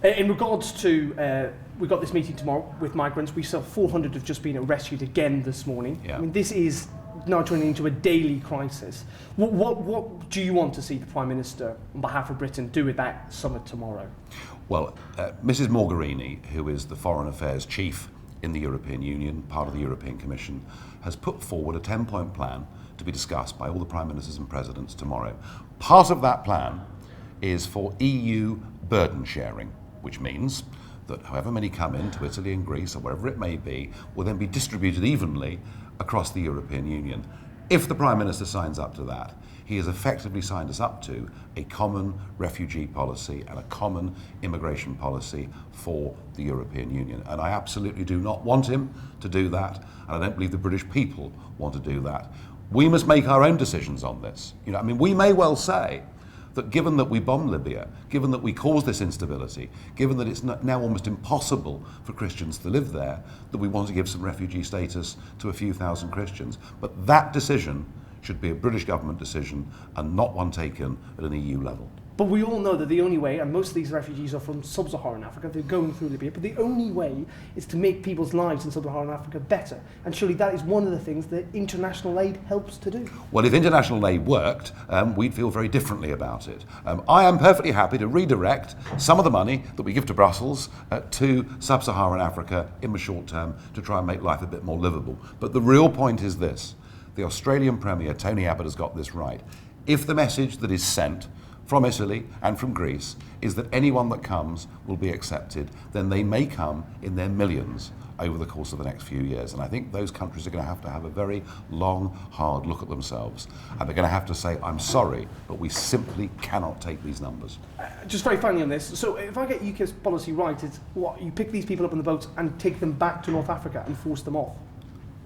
In regards to, we've got this meeting tomorrow with migrants. We saw 400 have just been rescued again this morning. Yeah. I mean, this is now turning into a daily crisis. What do you want to see the Prime Minister, on behalf of Britain, do at that summit tomorrow? Well, Mrs Mogherini, who is the Foreign Affairs Chief in the European Union, part of the European Commission, has put forward a 10-point plan to be discussed by all the Prime Ministers and Presidents tomorrow. Part of that plan is for EU burden sharing, which means that however many come into Italy and Greece or wherever it may be will then be distributed evenly across the European Union. If the Prime Minister signs up to that, he has effectively signed us up to a common refugee policy and a common immigration policy for the European Union. And I absolutely do not want him to do that, and I don't believe the British people want to do that. We must make our own decisions on this. I mean, we may well say that given that we bombed Libya, given that we caused this instability, given that it's now almost impossible for Christians to live there, that we want to give some refugee status to a few thousand Christians. But that decision should be a British government decision and not one taken at an EU level. But we all know that the only way, and most of these refugees are from sub-Saharan Africa, they're going through Libya, but the only way is to make people's lives in sub-Saharan Africa better. And surely that is one of the things that international aid helps to do. Well, if international aid worked, we'd feel very differently about it. I am perfectly happy to redirect some of the money that we give to Brussels to sub-Saharan Africa in the short term to try and make life a bit more livable. But the real point is this. The Australian Premier, Tony Abbott, has got this right. If the message that is sent from Italy and from Greece is that anyone that comes will be accepted, then they may come in their millions over the course of the next few years. And I think those countries are going to have a very long, hard look at themselves. And they're going to have to say, I'm sorry, but we simply cannot take these numbers. Just very finally on this, so if I get Ukip's policy right, it's what, you pick these people up on the boats and take them back to North Africa and force them off?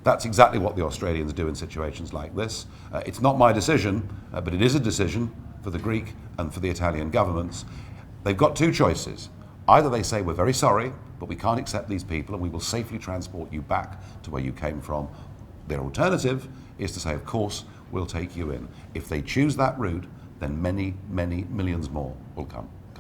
That's exactly what the Australians do in situations like this. It's not my decision, but it is a decision for the Greek and for the Italian governments. They've got two choices. Either they say, we're very sorry, but we can't accept these people and we will safely transport you back to where you came from. Their alternative is to say, of course, we'll take you in. If they choose that route, then many, many millions more will come.